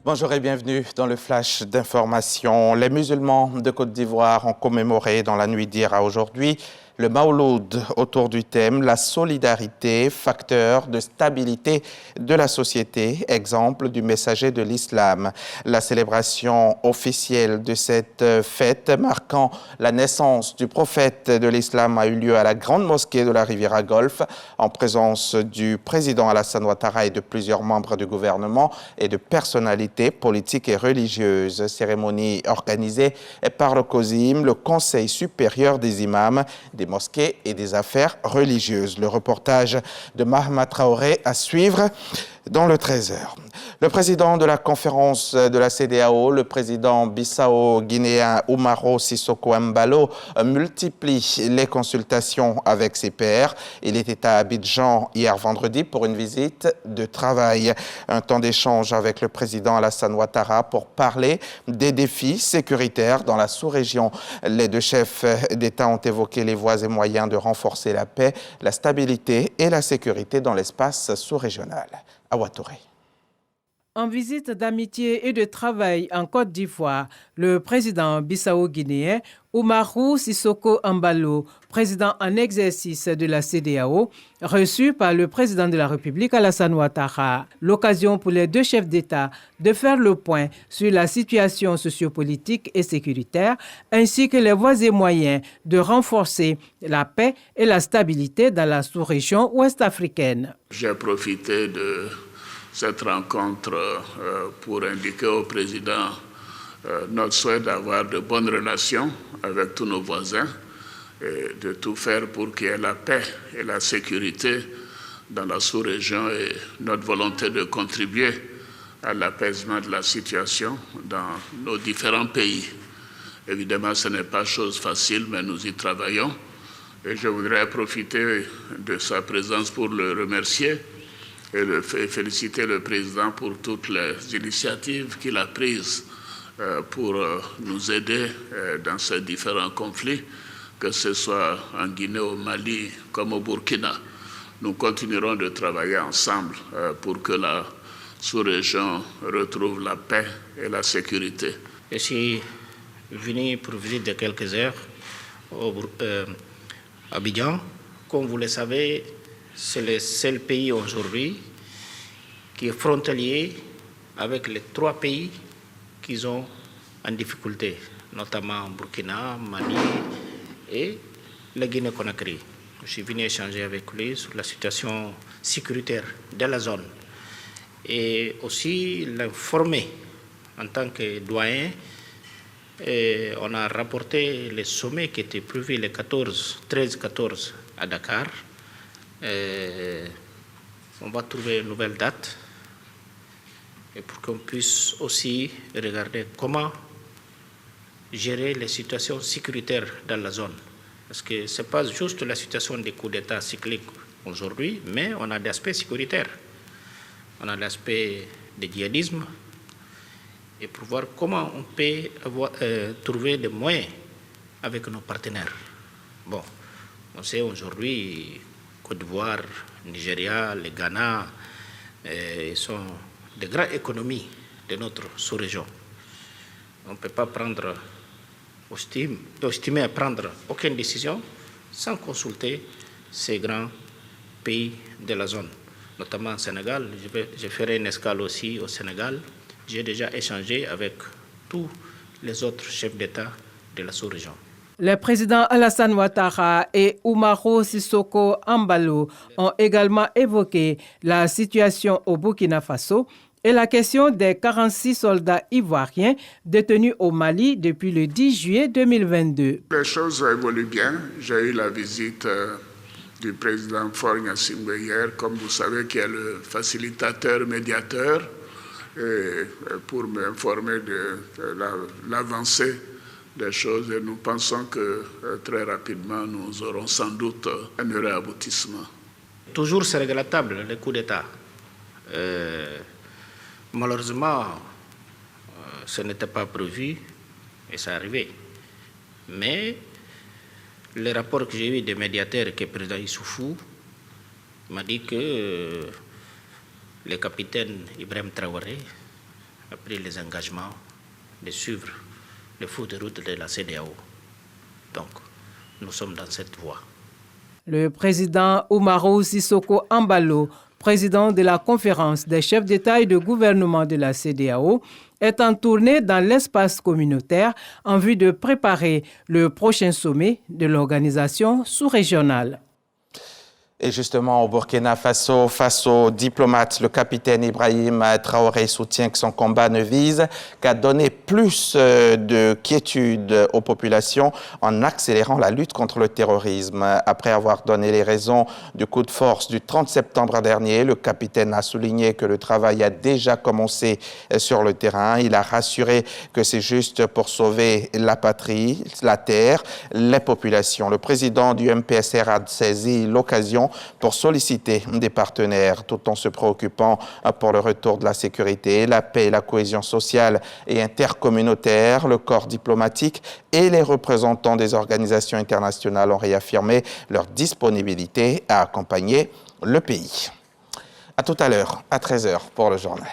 Bonjour et bienvenue dans le flash d'information. Les musulmans de Côte d'Ivoire ont commémoré dans la nuit d'hier à aujourd'hui le Mawloud autour du thème « La solidarité, facteur de stabilité de la société, exemple du messager de l'islam ». La célébration officielle de cette fête marquant la naissance du prophète de l'islam a eu lieu à la grande mosquée de la Riviera Golfe en présence du président Alassane Ouattara et de plusieurs membres du gouvernement et de personnalités politiques et religieuses. Cérémonie organisée par le COSIM, le Conseil supérieur des imams, des mosquées et des affaires religieuses. Le reportage de Mahama Traoré à suivre dans le 13h. Le président de la conférence de la CEDEAO, le président bissau-guinéen Umaro Sissoko Embalo, multiplie les consultations avec ses pairs. Il était à Abidjan hier vendredi pour une visite de travail. Un temps d'échange avec le président Alassane Ouattara pour parler des défis sécuritaires dans la sous-région. Les deux chefs d'État ont évoqué les voies et moyens de renforcer la paix, la stabilité et la sécurité dans l'espace sous-régional. À Ouattouré. En visite d'amitié et de travail en Côte d'Ivoire, le président bissau-guinéen Umaro Sissoko Embalo, président en exercice de la CEDEAO, reçu par le président de la République Alassane Ouattara. L'occasion pour les deux chefs d'État de faire le point sur la situation sociopolitique et sécuritaire, ainsi que les voies et moyens de renforcer la paix et la stabilité dans la sous-région ouest-africaine. J'ai profité de cette rencontre pour indiquer au président notre souhait d'avoir de bonnes relations avec tous nos voisins et de tout faire pour qu'il y ait la paix et la sécurité dans la sous-région et notre volonté de contribuer à l'apaisement de la situation dans nos différents pays. Évidemment, ce n'est pas chose facile, mais nous y travaillons et je voudrais profiter de sa présence pour le remercier et féliciter le président pour toutes les initiatives qu'il a prises pour nous aider dans ces différents conflits, que ce soit en Guinée, au Mali, comme au Burkina. Nous continuerons de travailler ensemble pour que la sous-région retrouve la paix et la sécurité. Je suis venu pour visite de quelques heures à Abidjan. Comme vous le savez, c'est le seul pays aujourd'hui qui est frontalier avec les trois pays qui sont en difficulté, notamment Burkina, Mali et la Guinée-Conakry. Je suis venu échanger avec lui sur la situation sécuritaire de la zone et aussi l'informer en tant que doyen. Et on a rapporté les sommets qui étaient prévus les 13-14 à Dakar. On va trouver une nouvelle date et pour qu'on puisse aussi regarder comment gérer les situations sécuritaires dans la zone. Parce que ce n'est pas juste la situation des coups d'État cycliques aujourd'hui, mais on a des aspects sécuritaires. On a l'aspect du djihadisme et pour voir comment on peut trouver des moyens avec nos partenaires. Bon, on sait aujourd'hui Côte d'Ivoire, Nigeria, le Ghana, ils sont des grandes économies de notre sous-région. On ne peut pas estimer à prendre aucune décision sans consulter ces grands pays de la zone, notamment au Sénégal. Je ferai une escale aussi au Sénégal. J'ai déjà échangé avec tous les autres chefs d'État de la sous-région. Les présidents Alassane Ouattara et Umaro Sissoko Embalo ont également évoqué la situation au Burkina Faso et la question des 46 soldats ivoiriens détenus au Mali depuis le 10 juillet 2022. Les choses évoluent bien. J'ai eu la visite du président Faure Gnassingbé hier, comme vous savez, qui est le facilitateur, médiateur, et pour m'informer de l'avancée des choses et nous pensons que très rapidement nous aurons sans doute un heureux aboutissement. Toujours c'est regrettable les coups d'État. Malheureusement, ce n'était pas prévu et c'est arrivé. Mais le rapport que j'ai eu des médiateurs, qui est le président Issoufou, m'a dit que le capitaine Ibrahim Traoré a pris les engagements de suivre les feux de route de la CEDEAO. Donc, nous sommes dans cette voie. Le président Umaru Sissoco Embalo, président de la conférence des chefs d'État et de gouvernement de la CEDEAO, est en tournée dans l'espace communautaire en vue de préparer le prochain sommet de l'organisation sous-régionale. Et justement, au Burkina Faso, face aux diplomates, le capitaine Ibrahim Traoré soutient que son combat ne vise qu'à donner plus de quiétude aux populations en accélérant la lutte contre le terrorisme. Après avoir donné les raisons du coup de force du 30 septembre dernier, le capitaine a souligné que le travail a déjà commencé sur le terrain. Il a rassuré que c'est juste pour sauver la patrie, la terre, les populations. Le président du MPSR a saisi l'occasion pour solliciter des partenaires tout en se préoccupant pour le retour de la sécurité, la paix et la cohésion sociale et intercommunautaire. Le corps diplomatique et les représentants des organisations internationales ont réaffirmé leur disponibilité à accompagner le pays. À tout à l'heure, à 13h pour le journal.